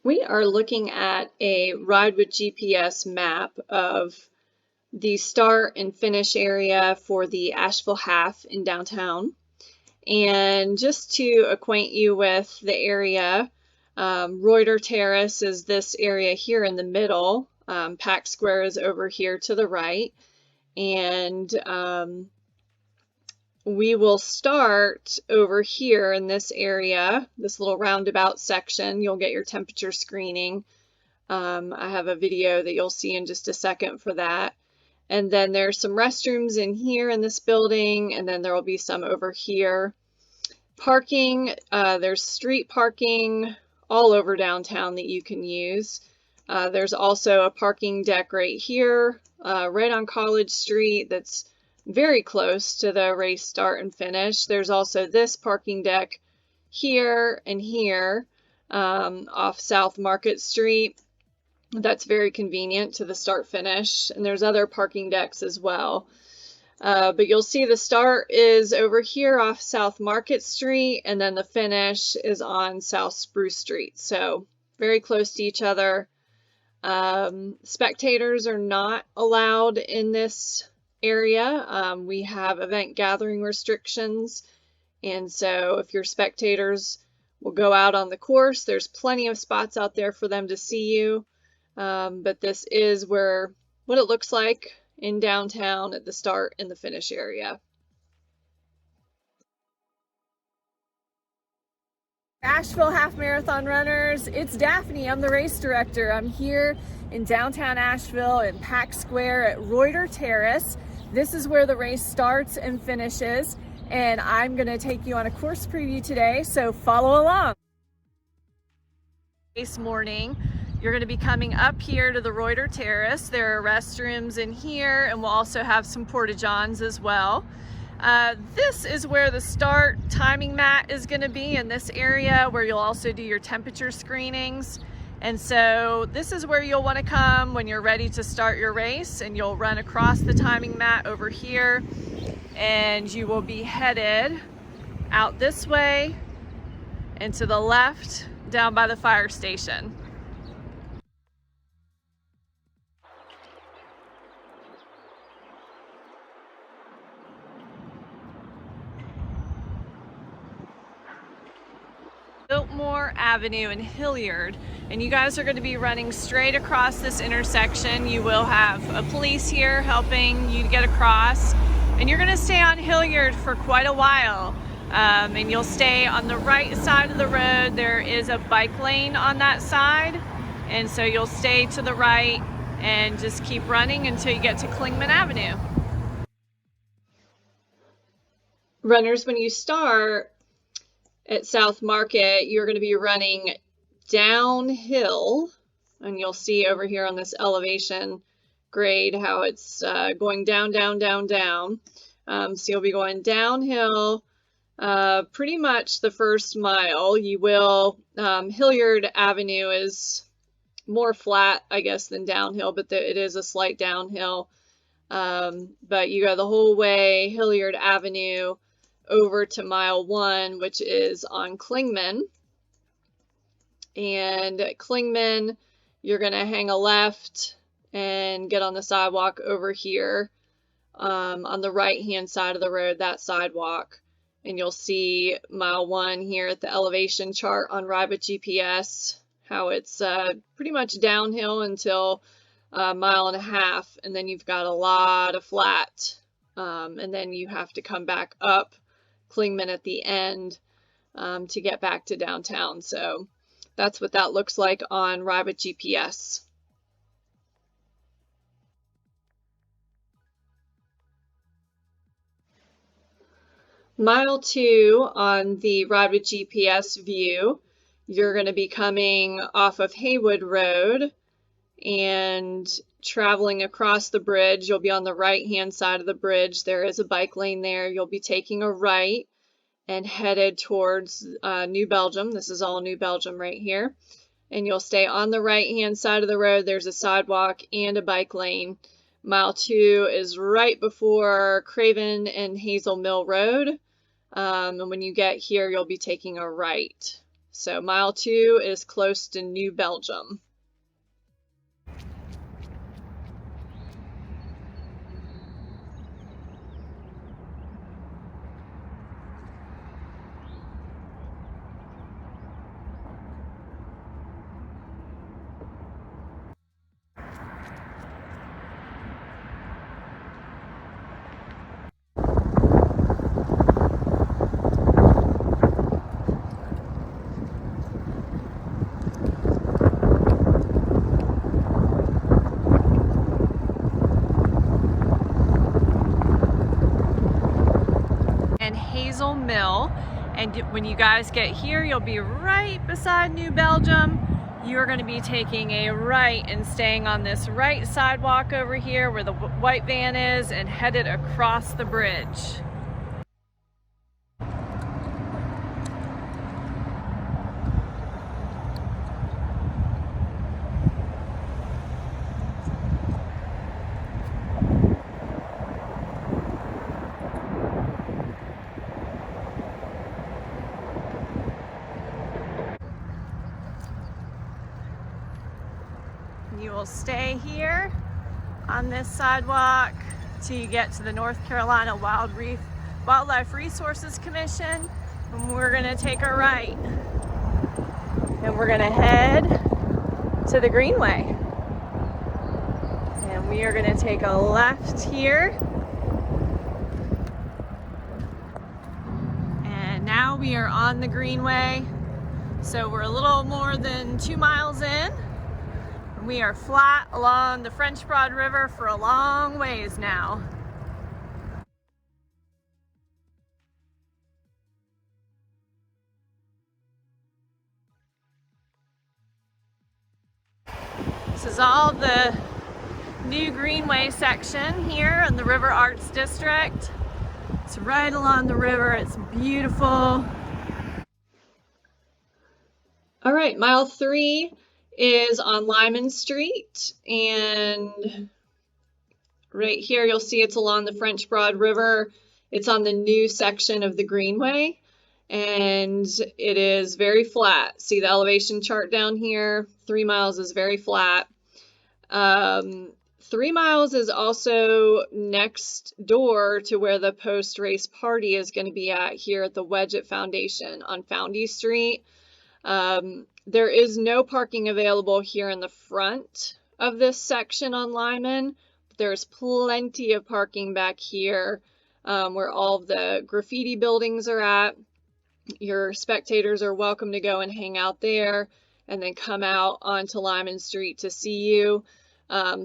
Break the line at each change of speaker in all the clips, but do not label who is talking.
We are looking at a Ride with GPS map of the start and finish area for the Asheville Half in downtown. And just to acquaint you with the area, Reuter Terrace is this area here in the middle. Pack Square is over here to the right. And we will start over here in this area, this little roundabout section. You'll get your temperature screening. I have a video that you'll see in just a second for that. And then there's some restrooms in here in this building, and then there will be some over here. Parking, there's street parking all over downtown that you can use. There's also a parking deck right here, right on College Street, that's very close to the race start and finish. There's also this parking deck here and here off South Market Street. That's very convenient to the start finish. And there's other parking decks as well. But you'll see the start is over here off South Market Street, and then the finish is on South Spruce Street. So very close to each other. Spectators are not allowed in this area. We have event gathering restrictions, and so if your spectators will go out on the course, there's plenty of spots out there for them to see you. But this is what it looks like in downtown at the start and the finish area.
Asheville Half Marathon runners, it's Daphne. I'm the race director. I'm here in downtown Asheville at Pack Square at Reuter Terrace. This is where the race starts and finishes, and I'm going to take you on a course preview today, so follow along. Race morning, you're going to be coming up here to the Reuter Terrace. There are restrooms in here, and we'll also have some porta-johns as well. This is where the start timing mat is going to be, in this area where you'll also do your temperature screenings. And so this is where you'll want to come when you're ready to start your race, and you'll run across the timing mat over here, and you will be headed out this way and to the left down by the fire station. Biltmore Avenue in Hilliard, and you guys are going to be running straight across this intersection. You will have a police here helping you to get across, and you're going to stay on Hilliard for quite a while, and you'll stay on the right side of the road. There is a bike lane on that side, and so you'll stay to the right and just keep running until you get to Clingman Avenue.
Runners, when you start at South Market, you're going to be running downhill, and you'll see over here on this elevation grade how it's going down, down, down, down. So you'll be going downhill pretty much the first mile. You will, Hilliard Avenue is more flat, I guess, than downhill, but it is a slight downhill. But you go the whole way Hilliard Avenue over to mile 1, which is on Clingman. And at Clingman, you're going to hang a left and get on the sidewalk over here on the right hand side of the road, that sidewalk. And you'll see mile 1 here at the elevation chart on Ride with GPS, how it's pretty much downhill until a mile and a half, and then you've got a lot of flat, and then you have to come back up Clingman at the end to get back to downtown. So that's what that looks like on Ride with GPS. Mile 2 on the Ride with GPS view, you're going to be coming off of Haywood Road and traveling across the bridge. You'll be on the right hand side of the bridge. There is a bike lane there. You'll be taking a right and headed towards New Belgium. This is all New Belgium right here. And you'll stay on the right hand side of the road. There's a sidewalk and a bike lane. Mile 2 is right before Craven and Hazel Mill Road. And when you get here, you'll be taking a right. So mile 2 is close to New Belgium.
Mill, and when you guys get here, you'll be right beside New Belgium. You're going to be taking a right and staying on this right sidewalk over here where the white van is, and headed across the bridge. You will stay here on this sidewalk till you get to the North Carolina Wildlife Resources Commission, and we're going to take a right. And we're going to head to the Greenway. And we are going to take a left here. And now we are on the Greenway. So we're a little more than 2 miles in. We are flat along the French Broad River for a long ways now. This is all the new Greenway section here in the River Arts District. It's right along the river. It's beautiful.
All right, mile 3 is on Lyman Street, and right here you'll see it's along the French Broad River. It's on the new section of the Greenway, and it is very flat. See the elevation chart down here? 3 miles is very flat. 3 miles is also next door to where the post-race party is going to be at here at the Wedgett Foundation on Foundy Street. There is no parking available here in the front of this section on Lyman. There's plenty of parking back here where all of the graffiti buildings are at. Your spectators are welcome to go and hang out there and then come out onto Lyman Street to see you.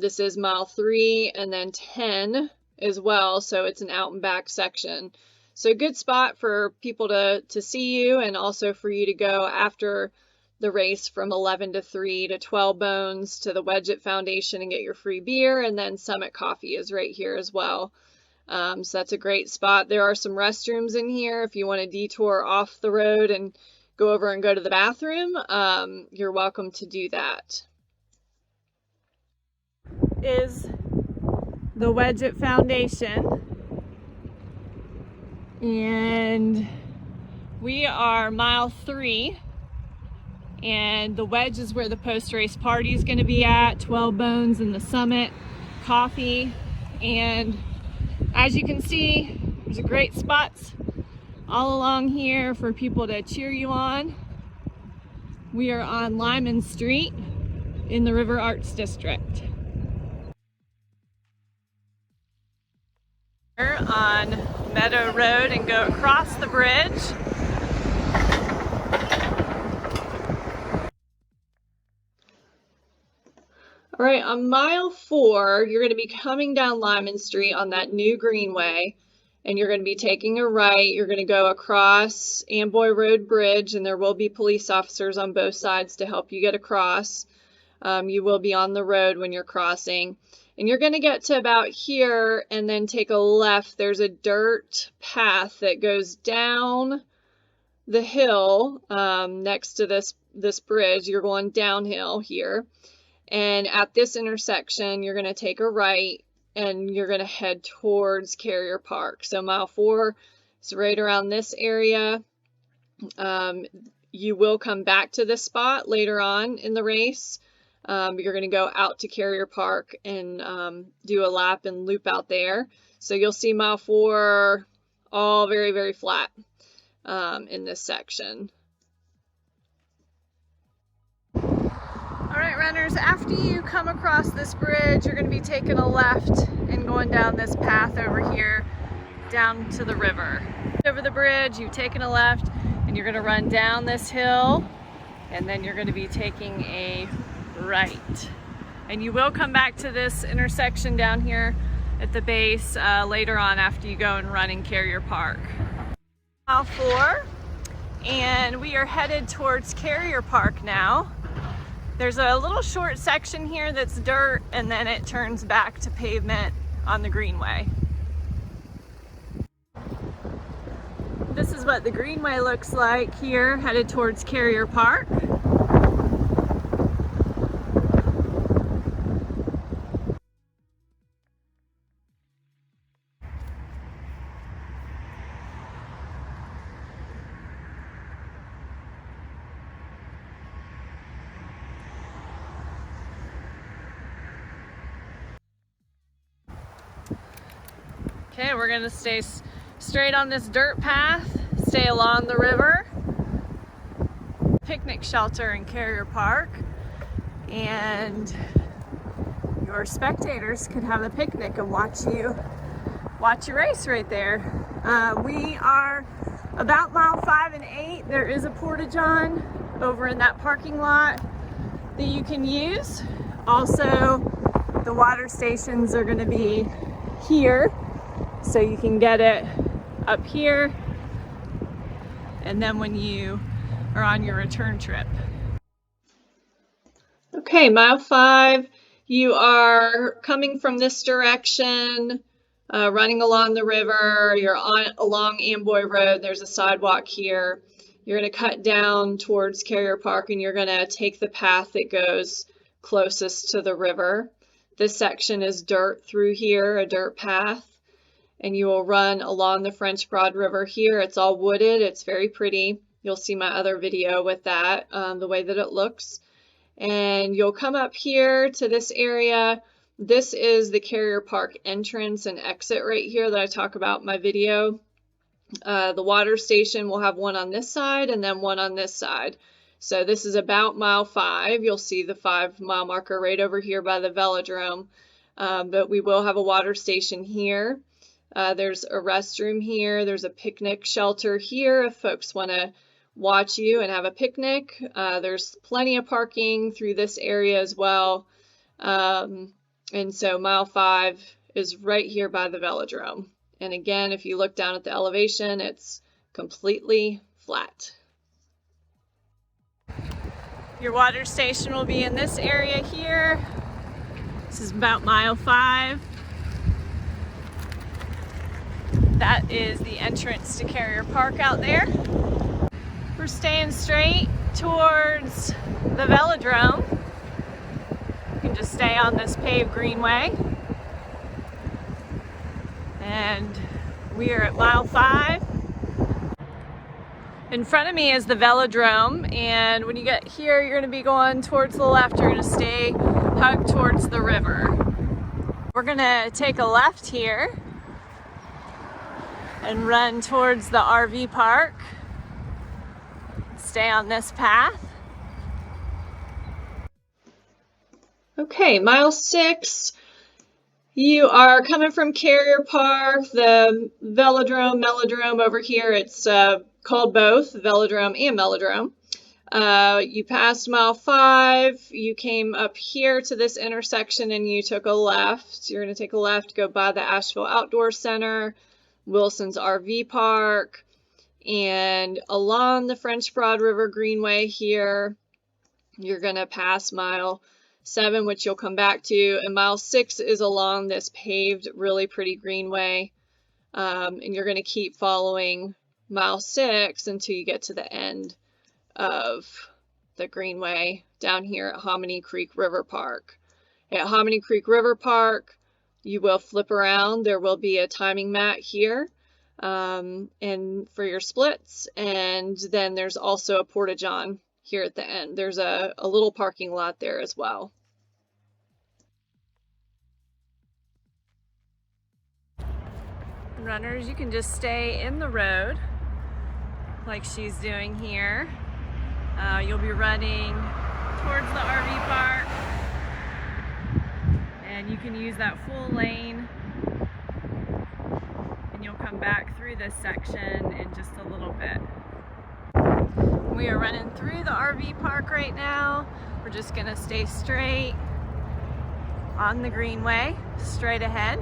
This is mile 3 and then 10 as well, so it's an out and back section. So a good spot for people to see you, and also for you to go after the race from 11 to 3 to 12 Bones to the Wedgett Foundation and get your free beer, and then Summit Coffee is right here as well. So that's a great spot. There are some restrooms in here if you want to detour off the road and go over and go to the bathroom. You're welcome to do that.
Is the Wedgett Foundation, and we are mile 3, and the Wedge is where the post-race party is going to be at, 12 Bones and the Summit Coffee. And as you can see, there's a great spots all along here for people to cheer you on. We are on Lyman Street in the River Arts District. On Meadow Road and go across the bridge.
All right, on mile 4, you're going to be coming down Lyman Street on that new Greenway, and you're going to be taking a right. You're going to go across Amboy Road Bridge, and there will be police officers on both sides to help you get across. You will be on the road when you're crossing. And you're going to get to about here and then take a left. There's a dirt path that goes down the hill next to this bridge. You're going downhill here. And at this intersection, you're going to take a right and you're going to head towards Carrier Park. So mile 4 is right around this area. you will come back to this spot later on in the race. You're going to go out to Carrier Park and do a lap and loop out there. So you'll see mile 4 all very, very flat in this section.
All right, runners, after you come across this bridge, you're going to be taking a left and going down this path over here down to the river. Over the bridge, you've taken a left and you're going to run down this hill, and then you're going to be taking a right. And you will come back to this intersection down here at the base later on after you go and run in Carrier Park. Mile 4, and we are headed towards Carrier Park now. There's a little short section here that's dirt, and then it turns back to pavement on the greenway. This is what the greenway looks like here, headed towards Carrier Park. Okay, we're gonna stay straight on this dirt path, stay along the river. Picnic shelter in Carrier Park, and your spectators could have a picnic and watch you race right there. We are about mile 5 and 8. There is a porta-john over in that parking lot that you can use. Also, the water stations are going to be here, so you can get it up here, and then when you are on your return trip.
Okay, mile 5, you are coming from this direction, running along the river. You're along Amboy Road. There's a sidewalk here. You're going to cut down towards Carrier Park, and you're going to take the path that goes closest to the river. This section is dirt through here, a dirt path. And you will run along the French Broad River here. It's all wooded. It's very pretty. You'll see my other video with that, the way that it looks. And you'll come up here to this area. This is the Carrier Park entrance and exit right here that I talk about in my video. The water station will have one on this side and then one on this side. So this is about mile 5. You'll see the 5-mile marker right over here by the Velodrome. But we will have a water station here. There's a restroom here. There's a picnic shelter here if folks want to watch you and have a picnic. There's plenty of parking through this area as well. And so mile 5 is right here by the Velodrome. And again, if you look down at the elevation, it's completely flat.
Your water station will be in this area here. This is about mile 5. That is the entrance to Carrier Park out there. We're staying straight towards the Velodrome. You can just stay on this paved greenway. And we are at mile 5. In front of me is the Velodrome, and when you get here, you're going to be going towards the left. You're going to stay hugged towards the river. We're going to take a left here and run towards the RV park. Stay on this path.
Okay, mile 6. You are coming from Carrier Park, the Velodrome over here. It's called both Velodrome and Velodrome. You passed mile 5. You came up here to this intersection and you took a left. You're going to take a left, go by the Asheville Outdoor Center, Wilson's RV Park, and along the French Broad River Greenway here, you're going to pass mile 7, which you'll come back to, and mile 6 is along this paved, really pretty greenway, and you're going to keep following mile 6 until you get to the end of the greenway down here at Hominy Creek River Park. At Hominy Creek River Park, you will flip around. There will be a timing mat here. and for your splits. And then there's also a porta-john here at the end. There's a little parking lot there as well.
Runners, you can just stay in the road like she's doing here. You'll be running towards the RV park, and you can use that full lane, and you'll come back through this section in just a little bit. We are running through the RV park right now. We're just gonna stay straight on the greenway, straight ahead.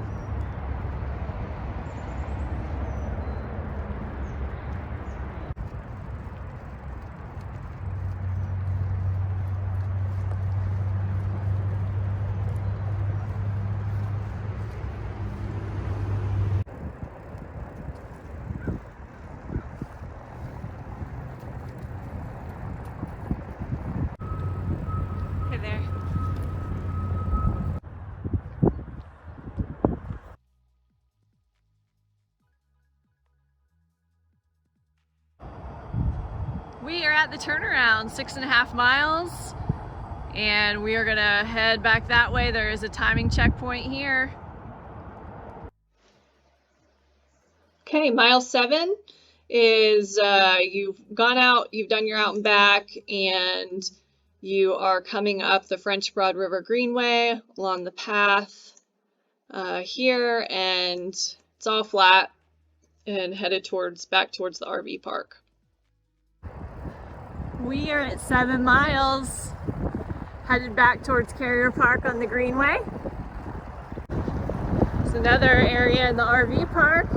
There. We are at the turnaround, 6.5 miles, and we are gonna head back that way. There is a timing checkpoint here.
Okay, mile 7 is you've gone out, you've done your out and back, and you are coming up the French Broad River Greenway along the path here, and it's all flat and headed back towards the RV park.
We are at 7 miles, headed back towards Carrier Park on the Greenway. There's another area in the RV park.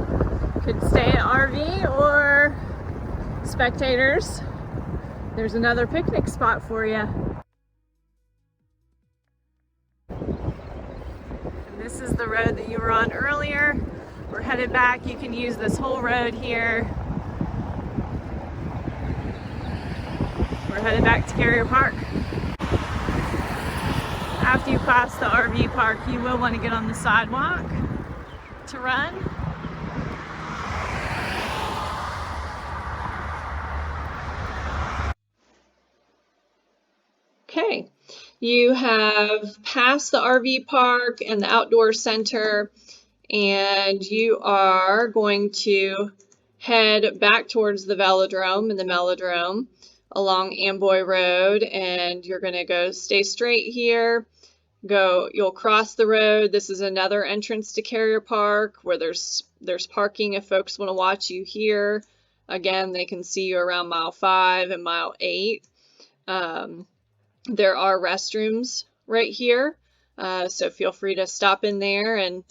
Could stay at RV or spectators. There's another picnic spot for you. And this is the road that you were on earlier. We're headed back. You can use this whole road here. We're headed back to Carrier Park. After you pass the RV park, you will want to get on the sidewalk to run.
Okay, you have passed the RV park and the outdoor center, and you are going to head back towards the Velodrome and the Velodrome along Amboy Road, and you're going to go stay straight here. You'll cross the road. This is another entrance to Carrier Park where there's parking if folks want to watch you here. Again, they can see you around mile 5 and mile 8. There are restrooms right here, so feel free to stop in there and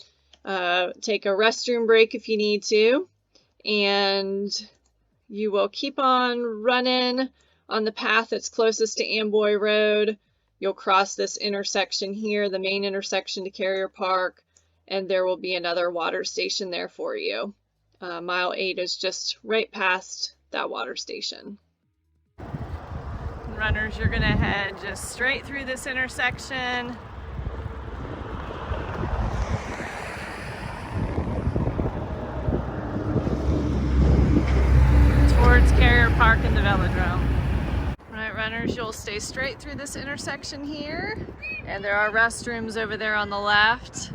take a restroom break if you need to. And you will keep on running on the path that's closest to Amboy Road. You'll cross this intersection here, the main intersection to Carrier Park, and there will be another water station there for you. Mile 8 is just right past that water station.
Runners, you're gonna head just straight through this intersection. Towards Carrier Park and the Velodrome. Right, runners, you'll stay straight through this intersection here, and there are restrooms over there on the left.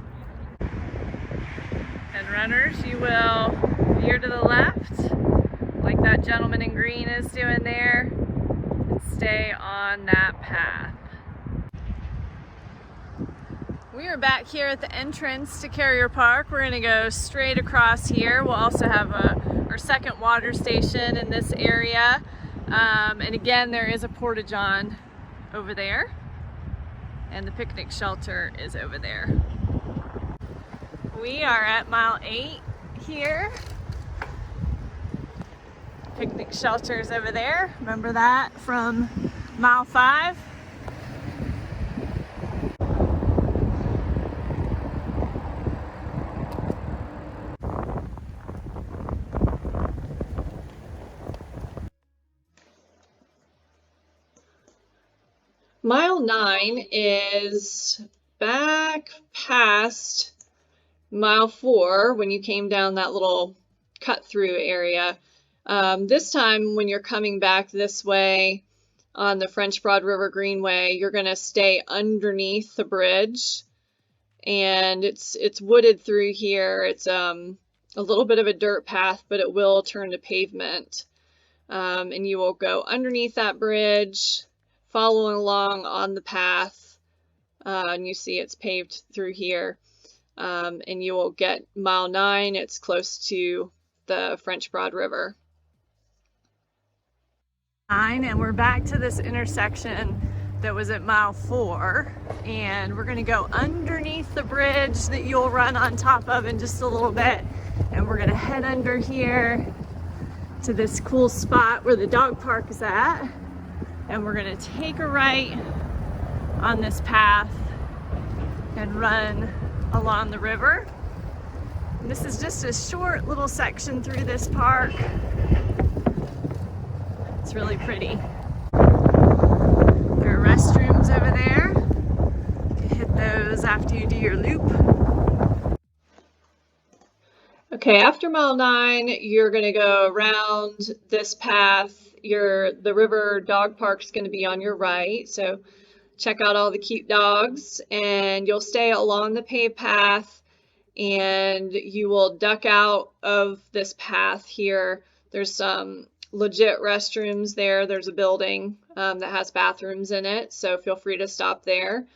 And runners, you will veer to the left, like that gentleman in green is doing there. Stay on that path. We are back here at the entrance to Carrier Park. We're gonna go straight across here. We'll also have our second water station in this area. And again, there is a porta-john over there, and the picnic shelter is over there. We are at mile 8 here. Picnic shelters over there. Remember that from mile 5?
Mile 9 is back past mile 4 when you came down that little cut through area. This time when you're coming back this way on the French Broad River Greenway, you're going to stay underneath the bridge, and it's wooded through here. It's a little bit of a dirt path, but it will turn to pavement. And you will go underneath that bridge, following along on the path, and you see it's paved through here. And you will get mile 9. It's close to the French Broad River.
And we're back to this intersection that was at mile 4, and we're going to go underneath the bridge that you'll run on top of in just a little bit, and we're going to head under here to this cool spot where the dog park is at, and we're going to take a right on this path and run along the river. And this is just a short little section through this park. It's really pretty. There are restrooms over there. You can hit those after you do your loop.
Okay, after mile 9, you're going to go around this path. The river dog park's going to be on your right, so check out all the cute dogs, and you'll stay along the paved path, and you will duck out of this path here. There's some legit restrooms there. There's a building that has bathrooms in it, so feel free to stop there.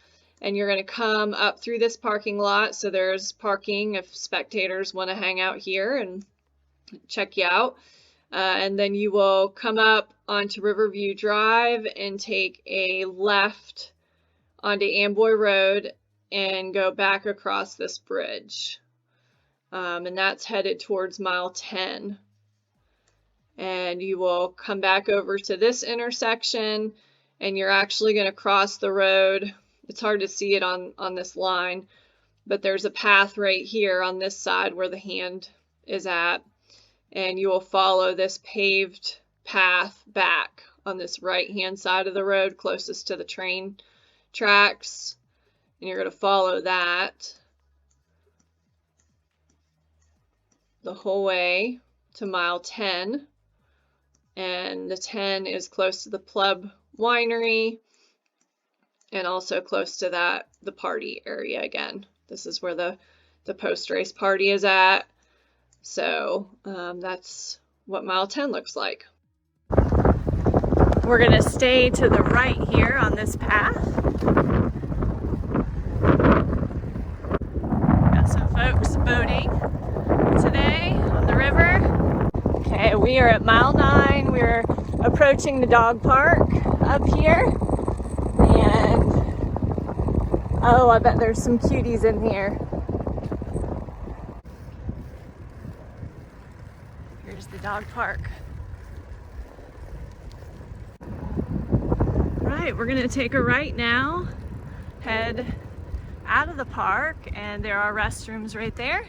And you're going to come up through this parking lot, so there's parking if spectators want to hang out here and check you out. And then you will come up onto Riverview Drive and take a left onto Amboy Road and go back across this bridge. And that's headed towards mile 10. And you will come back over to this intersection, and you're actually going to cross the road. It's hard to see it on this line, but there's a path right here on this side where the hand is at, and you will follow this paved path back on this right hand side of the road closest to the train tracks, and you're going to follow that the whole way to mile 10. And the 10 is close to the Pleb Winery, and also close to the party area again. This is where the post-race party is at. So that's what mile 10 looks like.
We're going to stay to the right here on this path. Got some folks boating today on the river. Okay, we are at mile 9. We're approaching the dog park up here. And oh, I bet there's some cuties in here. Here's the dog park. Right, we're gonna take a right now, head out of the park, and there are restrooms right there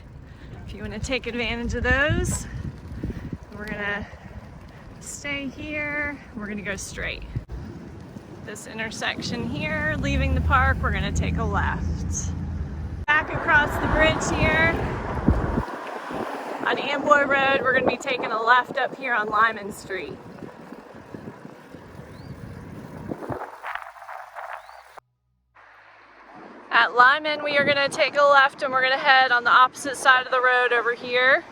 if you want to take advantage of those. We're gonna stay here. We're gonna go straight. This intersection here, leaving the park, we're gonna take a left. Back across the bridge here on Amboy Road, we're gonna be taking a left up here on Lyman Street. At Lyman, we are gonna take a left and we're gonna head on the opposite side of the road over here.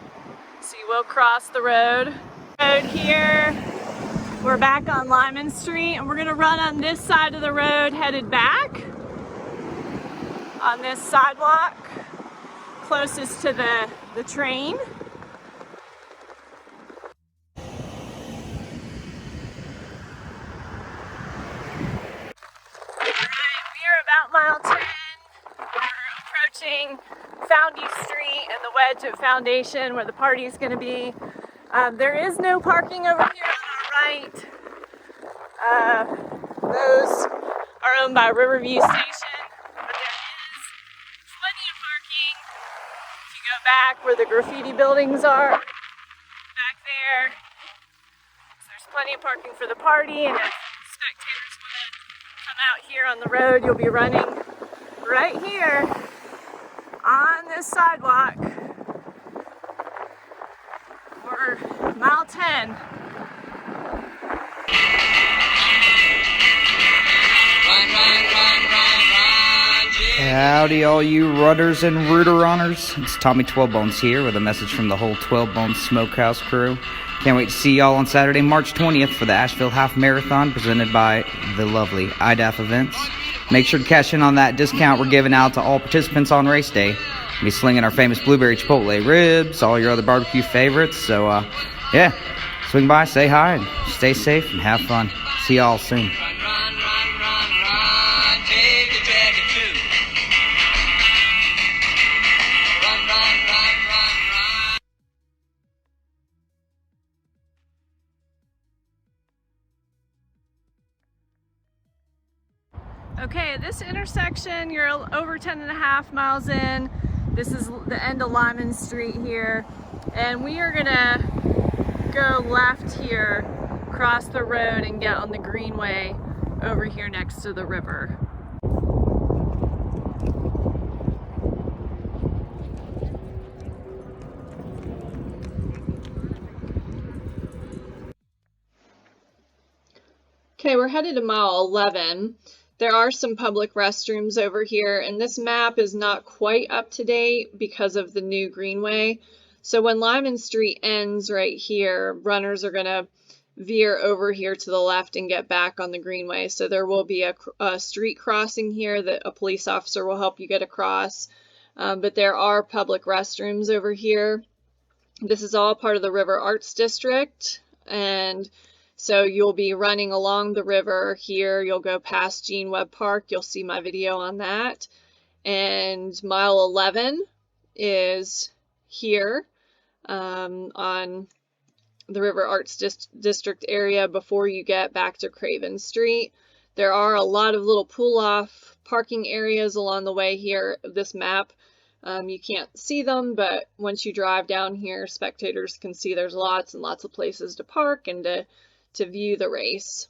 So you will cross the road. Here, we're back on Lyman Street, and we're gonna run on this side of the road, headed back on this sidewalk closest to the train. Alright, we are about mile 10. We're approaching Foundy Street and the wedge at Foundation where the party is going to be. There is no parking over here on our right. Those are owned by Riverview Station, but there is plenty of parking. If you go back where the graffiti buildings are, back there, so there's plenty of parking for the party, and if spectators want to come out here on the road, you'll be running right here on this sidewalk mile 10.
Howdy all you rudders and rooter-runners. It's Tommy 12 Bones here with a message from the whole 12 Bones Smokehouse crew. Can't wait to see y'all on Saturday, March 20th for the Asheville Half Marathon presented by the lovely IDAF Events. Make sure to cash in on that discount we're giving out to all participants on race day. We'll be slinging our famous blueberry chipotle ribs, all your other barbecue favorites. So, yeah, swing by, say hi, and stay safe and have fun. See y'all soon.
Okay, at this intersection, you're over 10.5 miles in. This is the end of Lyman Street here. And we are gonna go left here, cross the road and get on the greenway over here next to the river.
Okay, we're headed to mile 11. There are some public restrooms over here, and this map is not quite up to date because of the new greenway. So when Lyman Street ends right here, runners are going to veer over here to the left and get back on the greenway. So there will be a street crossing here that a police officer will help you get across. But there are public restrooms over here. This is all part of the River Arts District, and so you'll be running along the river here. You'll go past Gene Webb Park. You'll see my video on that. And mile 11 is here on the River Arts District area before you get back to Craven Street. There are a lot of little pull-off parking areas along the way here. This map, you can't see them, but once you drive down here, spectators can see there's lots and lots of places to park and to view the race.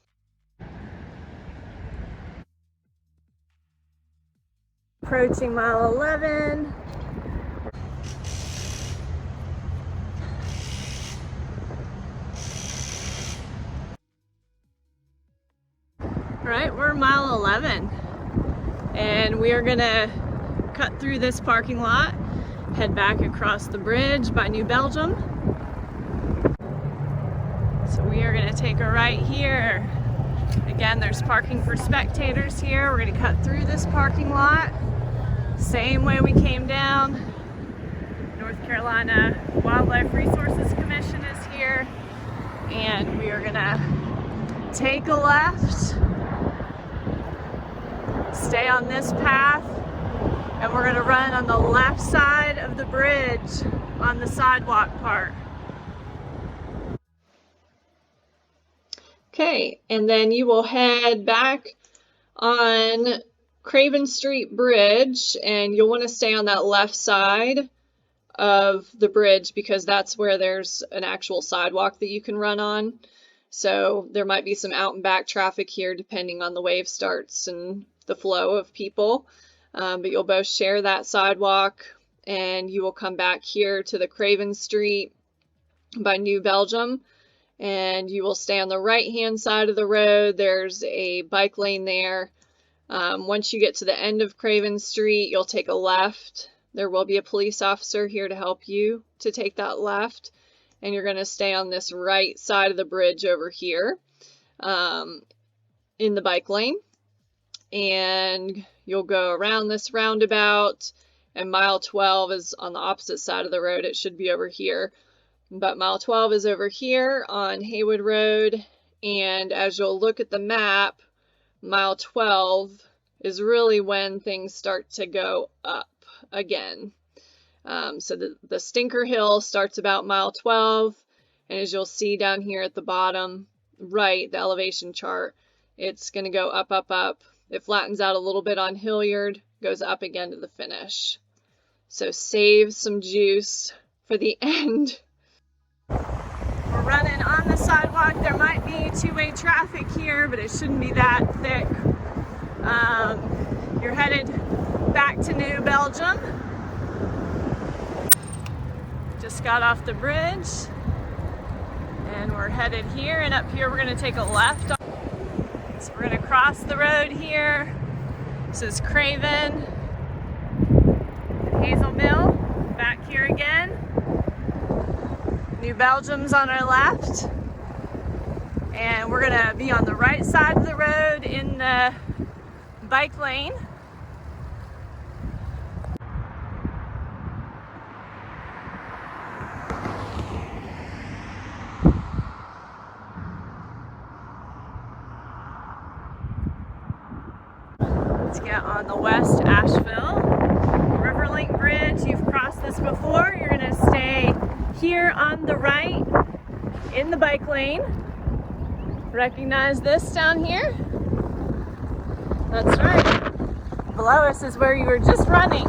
Approaching mile 11. All right, we're mile 11, and we are gonna cut through this parking lot, head back across the bridge by New Belgium. So we are gonna take a right here. Again, there's parking for spectators here. We're gonna cut through this parking lot, same way we came down. North Carolina Wildlife Resources Commission is here, and we are gonna take a left, stay on this path, and we're gonna run on the left side of the bridge on the sidewalk part.
Okay, and then you will head back on Craven Street Bridge, and you'll want to stay on that left side of the bridge because that's where there's an actual sidewalk that you can run on. So there might be some out and back traffic here depending on the wave starts and the flow of people, but you'll both share that sidewalk, and you will come back here to the Craven Street by New Belgium, and you will stay on the right hand side of the road. There's a bike lane there. Once you get to the end of Craven Street, you'll take a left. There will be a police officer here to help you to take that left, and you're going to stay on this right side of the bridge over here in the bike lane, and you'll go around this roundabout, and mile 12 is on the opposite side of the road. It should be over here, but mile 12 is over here on Haywood Road, and as you'll look at the map, mile 12 is really when things start to go up again. So the Stinker Hill starts about mile 12, and as you'll see down here at the bottom right, the elevation chart, it's going to go up, up, up. It flattens out a little bit on Hilliard, goes up again to the finish. So save some juice for the end.
We're running on the sidewalk. There might be two-way traffic here, but it shouldn't be that thick. You're headed back to New Belgium. Just got off the bridge. headed here, and up here we're gonna take a left. So we're gonna cross the road here. This is Craven, Hazel Mill, back here again. New Belgium's on our left. And we're gonna be on the right side of the road in the bike lane. Let's get on the West Asheville Riverlink Bridge. You've crossed this before. You're gonna stay here on the right in the bike lane. Recognize this down here? That's right. Below us is where you were just running.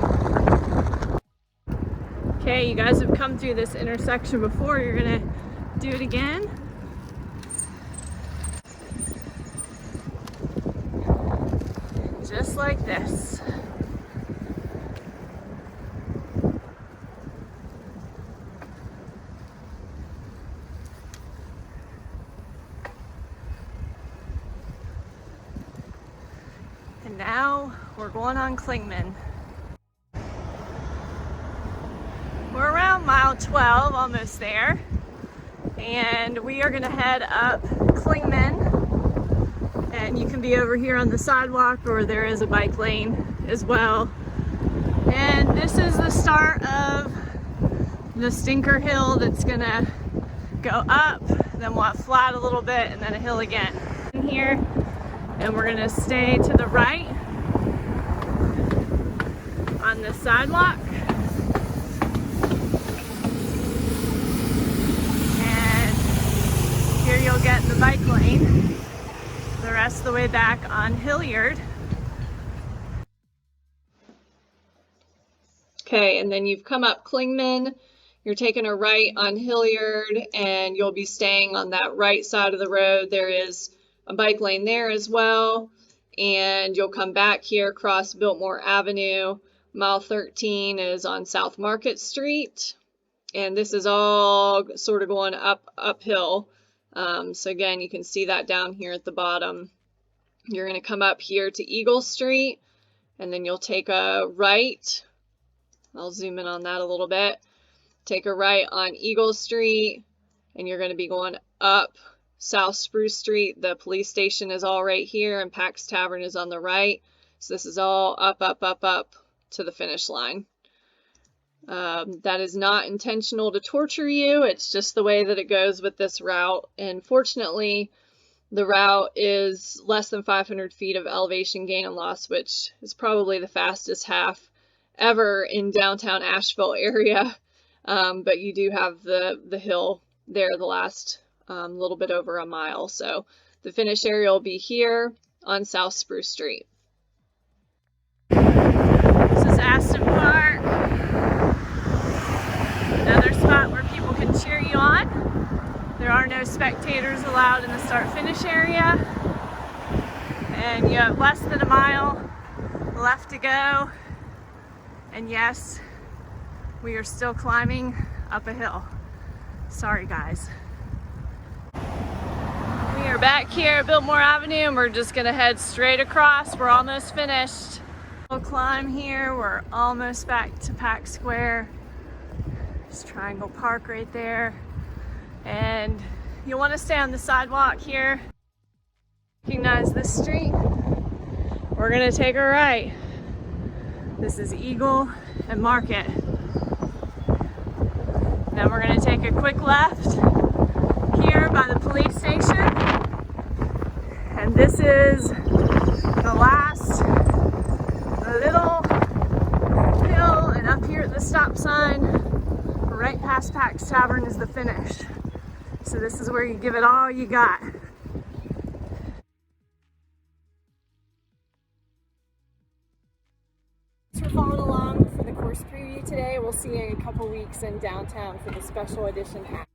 Okay, you guys have come through this intersection before. You're gonna do it again. Just like this. And now we're going on Clingman. We're around mile 12, almost there. And we are gonna head up Clingman. And you can be over here on the sidewalk, or there is a bike lane as well. And this is the start of the Stinker Hill that's gonna go up, then we'll have flat a little bit, and then a hill again. In here, and we're gonna stay to the right on the sidewalk. And here you'll get the bike lane the rest of the way back on Hilliard.
Okay, and then you've come up Clingman, you're taking a right on Hilliard, and you'll be staying on that right side of the road. There is a bike lane there as well, and you'll come back here, cross Biltmore Avenue. Mile 13 is on South Market Street, and this is all sort of going uphill. So again, you can see that down here at the bottom. You're going to come up here to Eagle Street, and then you'll take a right. I'll zoom in on that a little bit. Take a right on Eagle Street, and you're going to be going up South Spruce Street. The police station is all right here, and Pack's Tavern is on the right. So this is all up to the finish line. That is not intentional to torture you. It's just the way that it goes with this route. And fortunately, the route is less than 500 feet of elevation gain and loss, which is probably the fastest half ever in downtown Asheville area. But you do have the hill there the last little bit over a mile. So the finish area will be here on South Spruce Street.
This is Aston Park. Another spot where people can cheer you on. There are no spectators allowed in the start-finish area. And you have less than a mile left to go. And yes, we are still climbing up a hill. Sorry, guys. We are back here at Biltmore Avenue, and we're just gonna head straight across. We're almost finished. We'll climb here. We're almost back to Pack Square. There's Triangle Park right there. And you'll want to stay on the sidewalk here. Recognize this street. We're gonna take a right. This is Eagle and Market. Then we're gonna take a quick left here by the police station. And this is the last little hill, and up here at the stop sign, right past Pack's Tavern, is the finish. So this is where you give it all you got. Thanks for following along for the course preview today. We'll see you in a couple weeks in downtown for the special edition hack.